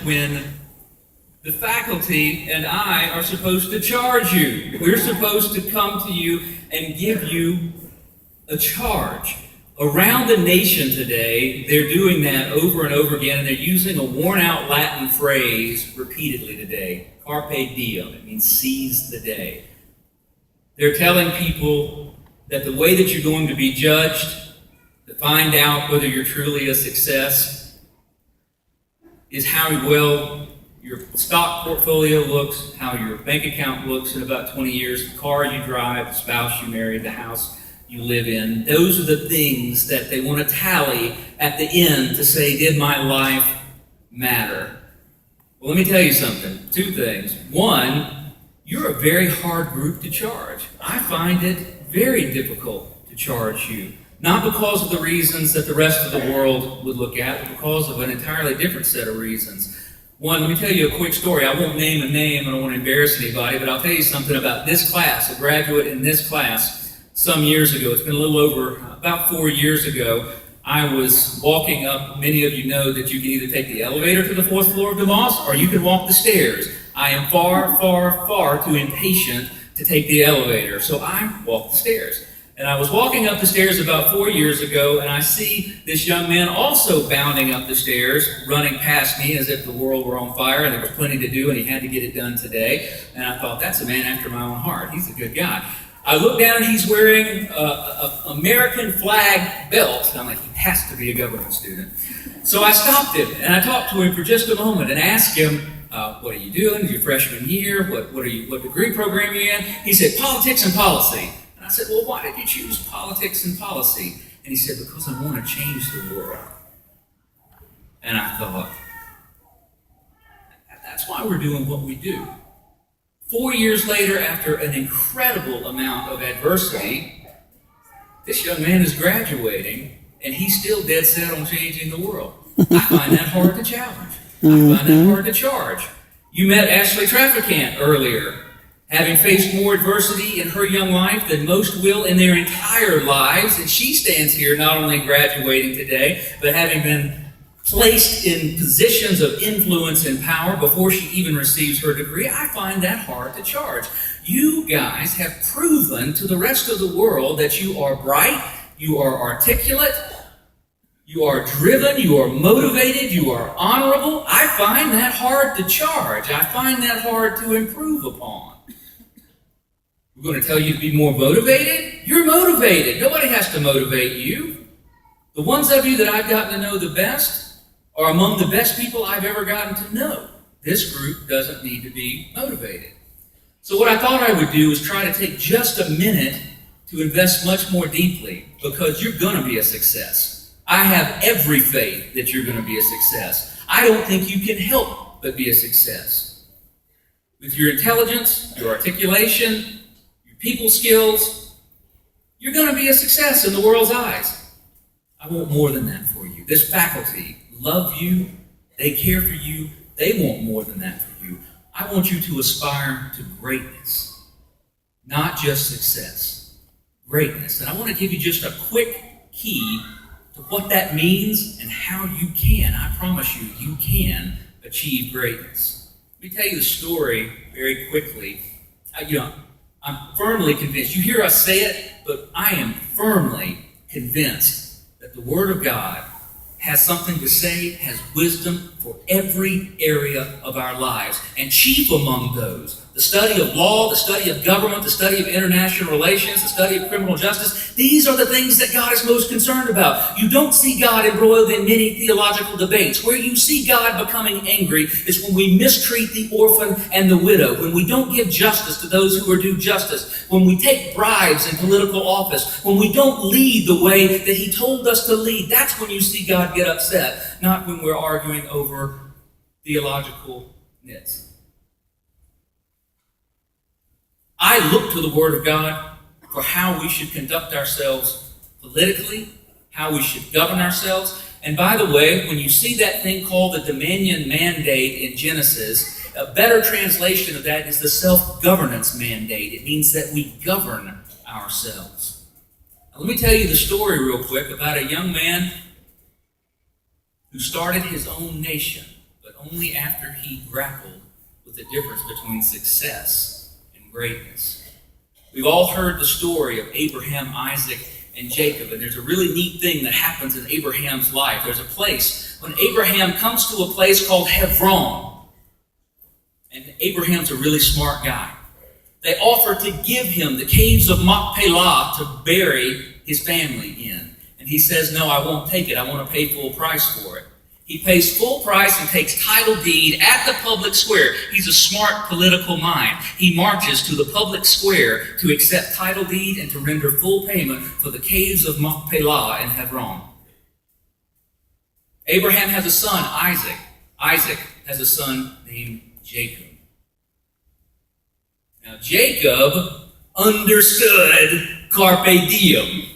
when the faculty and I are supposed to charge you. We're supposed to come to you and give you a charge. Around the nation today, they're doing that over and over again, and they're using a worn-out Latin phrase repeatedly today. Carpe diem. It means seize the day. They're telling people that the way that you're going to be judged, to find out whether you're truly a success, is how well your stock portfolio looks, how your bank account looks in about 20 years, the car you drive, the spouse you marry, the house you live in. Those are the things that they want to tally at the end to say, did my life matter? Well, let me tell you something. Two things. One, you're a very hard group to charge. I find it very difficult to charge you. Not because of the reasons that the rest of the world would look at, but because of an entirely different set of reasons. One, let me tell you a quick story. I won't name a name, I don't want to embarrass anybody, but I'll tell you something about this class, a graduate in this class. Some years ago, it's been a little over, about 4 years ago, I was walking up. Many of you know that you can either take the elevator to the 4th floor of the mosque or you can walk the stairs. I am far, far, far too impatient to take the elevator, so I walk the stairs. And I was walking up the stairs about 4 years ago, and I see this young man also bounding up the stairs, running past me as if the world were on fire and there was plenty to do and he had to get it done today. And I thought, that's a man after my own heart. He's a good guy. I look down and he's wearing an American flag belt. And I'm like, he has to be a government student. So I stopped him and I talked to him for just a moment and asked him, what are you doing? Is your freshman year? What degree program are you in? He said, politics and policy. And I said, well, why did you choose politics and policy? And he said, because I want to change the world. And I thought, that's why we're doing what we do. 4 years later, after an incredible amount of adversity, this young man is graduating, and he's still dead set on changing the world. I find that hard to challenge. I find that hard to charge. You met Ashley Trafficant earlier, having faced more adversity in her young life than most will in their entire lives, and she stands here not only graduating today, but having been placed in positions of influence and power before she even receives her degree. I find that hard to charge. You guys have proven to the rest of the world that you are bright, you are articulate, you are driven, you are motivated, you are honorable. I find that hard to charge. I find that hard to improve upon. We're going to tell you to be more motivated? You're motivated. Nobody has to motivate you. The ones of you that I've gotten to know the best are among the best people I've ever gotten to know. This group doesn't need to be motivated. So what I thought I would do is try to take just a minute to invest much more deeply, because you're going to be a success. I have every faith that you're going to be a success. I don't think you can help but be a success. With your intelligence, your articulation, your people skills, you're going to be a success in the world's eyes. I want more than that for you. This faculty love you, they care for you, they want more than that for you. I want you to aspire to greatness, not just success, greatness. And I want to give you just a quick key to what that means and how you can, I promise you, you can achieve greatness. Let me tell you the story very quickly. I'm firmly convinced, you hear us say it, but I am firmly convinced that the Word of God has something to say, has wisdom for every area of our lives. And chief among those, the study of law, the study of government, the study of international relations, the study of criminal justice. These are the things that God is most concerned about. You don't see God embroiled in many theological debates. Where you see God becoming angry is when we mistreat the orphan and the widow, when we don't give justice to those who are due justice, when we take bribes in political office, when we don't lead the way that He told us to lead. That's when you see God get upset, not when we're arguing over theological nits. I look to the Word of God for how we should conduct ourselves politically, how we should govern ourselves. And by the way, when you see that thing called the dominion mandate in Genesis, a better translation of that is the self-governance mandate. It means that we govern ourselves. Now, let me tell you the story real quick about a young man who started his own nation, but only after he grappled with the difference between success and greatness. We've all heard the story of Abraham, Isaac, and Jacob, and there's a really neat thing that happens in Abraham's life. There's a place, when Abraham comes to a place called Hebron, and Abraham's a really smart guy. They offer to give him the caves of Machpelah to bury his family in. And he says, no, I won't take it. I want to pay full price for it. He pays full price and takes title deed at the public square. He's a smart political mind. He marches to the public square to accept title deed and to render full payment for the caves of Machpelah in Hebron. Abraham has a son, Isaac. Isaac has a son named Jacob. Now, Jacob understood carpe diem.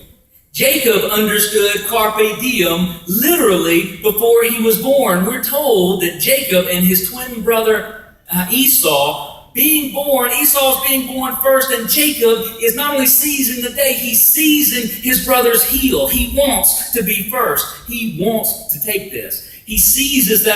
Jacob understood carpe diem literally before he was born. We're told that Jacob and his twin brother Esau's being born first, and Jacob is not only seizing the day, he's seizing his brother's heel. He wants to be first. He wants to take this. He seizes that